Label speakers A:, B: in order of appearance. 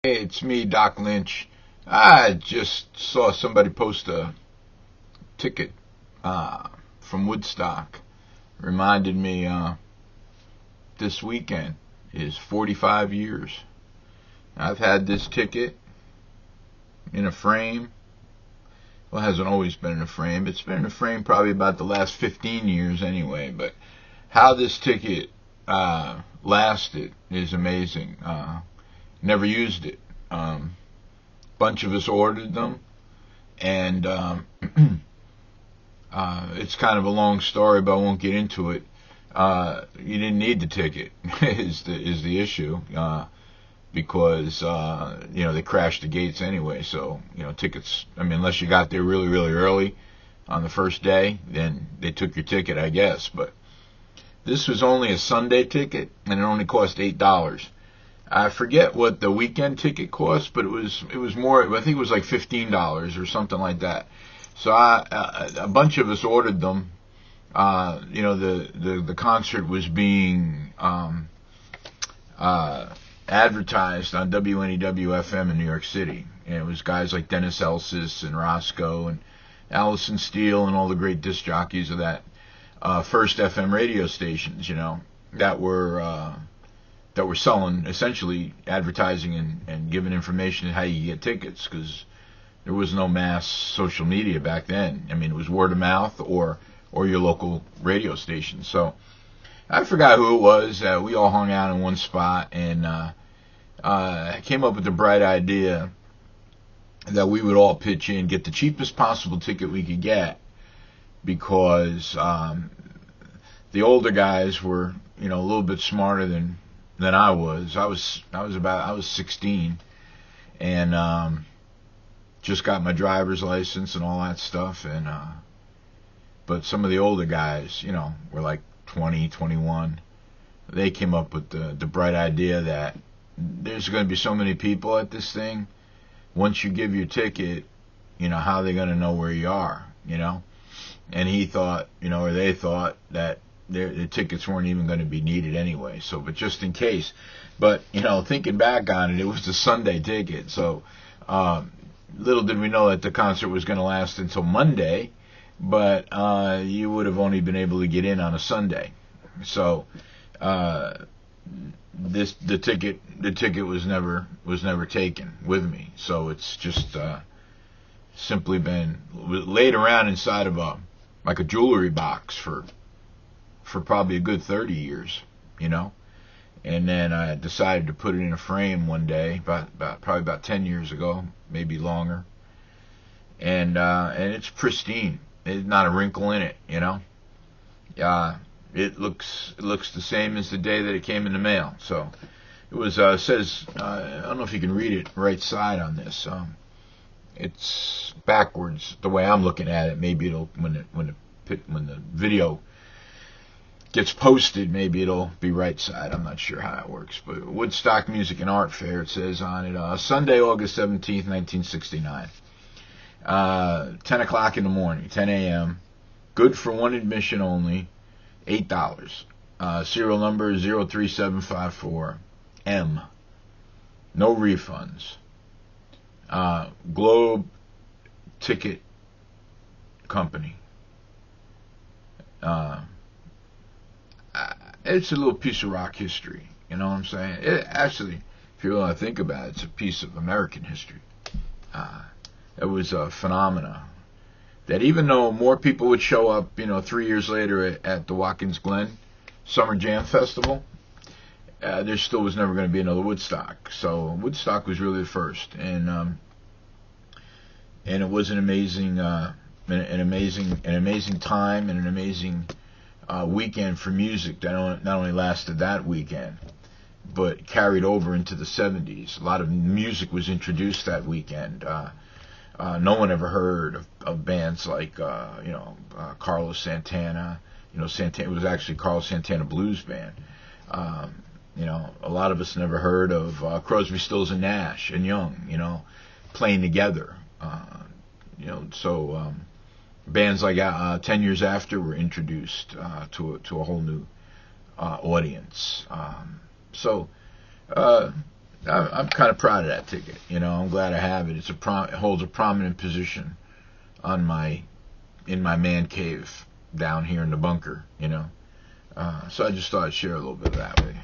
A: Hey, it's me, Doc Lynch. I just saw somebody post a ticket from Woodstock. Reminded me this weekend is 45 years. I've had this ticket in a frame. Well, it hasn't always been in a frame. It's been in a frame probably about the last 15 years anyway. But how this ticket lasted is amazing. Never used it. Bunch of us ordered them, and it's kind of a long story, but I won't get into it. You didn't need the ticket is the issue, because they crashed the gates anyway. So tickets. I mean, unless you got there really really early on the first day, then they took your ticket, I guess. But this was only a Sunday ticket, and it only cost $8. I forget what the weekend ticket cost, but it was more. I think it was like $15 or something like that. So a bunch of us ordered them. The concert was being advertised on WNEW-FM in New York City, and it was guys like Dennis Elsis and Roscoe and Allison Steele and all the great disc jockeys of that first FM radio stations. That were selling, essentially advertising and giving information on how you get tickets, because there was no mass social media back then. I mean, it was word of mouth or your local radio station. So I forgot who it was. We all hung out in one spot, and I came up with the bright idea that we would all pitch in, get the cheapest possible ticket we could get, because the older guys were, a little bit smarter than I was. I was 16, and just got my driver's license and all that stuff. And but some of the older guys, were like 20, 21. They came up with the bright idea that there's going to be so many people at this thing. Once you give your ticket, how are they going to know where you are? And he thought, or they thought that the tickets weren't even going to be needed anyway. So, but just in case. But thinking back on it, it was a Sunday ticket. So, little did we know that the concert was going to last until Monday. But you would have only been able to get in on a Sunday. So, the ticket was never taken with me. So it's just simply been laid around inside of a jewelry box for probably a good 30 years, and then I decided to put it in a frame one day, probably about 10 years ago, maybe longer, and it's pristine. There's not a wrinkle in it, It looks the same as the day that it came in the mail. So it was says, I don't know if you can read it right side on this. It's backwards the way I'm looking at it. Maybe it'll when the video gets posted, maybe it'll be right side. I'm not sure how it works. But Woodstock Music and Art Fair, it says on it, Sunday, August 17th, 1969. 10 o'clock in the morning, 10 a.m. Good for one admission only, $8. Serial number 03754M. No refunds. Globe Ticket Company. It's a little piece of rock history, you know what I'm saying? Actually, if you really want to think about it, it's a piece of American history. It was a phenomena that even though more people would show up, 3 years later at the Watkins Glen Summer Jam Festival, there still was never going to be another Woodstock. So Woodstock was really the first, and it was an amazing time and an amazing weekend for music that not only lasted that weekend, but carried over into the 70s. A lot of music was introduced that weekend. No one ever heard of bands like Carlos Santana. Santana, it was actually Carlos Santana Blues Band. A lot of us never heard of Crosby, Stills and Nash and Young. Playing together. Bands like 10 years after were introduced to a whole new audience. I'm kind of proud of that ticket. You know, I'm glad I have it. It holds a prominent position on in my man cave down here in the bunker. You know, so I just thought I'd share a little bit of that with you.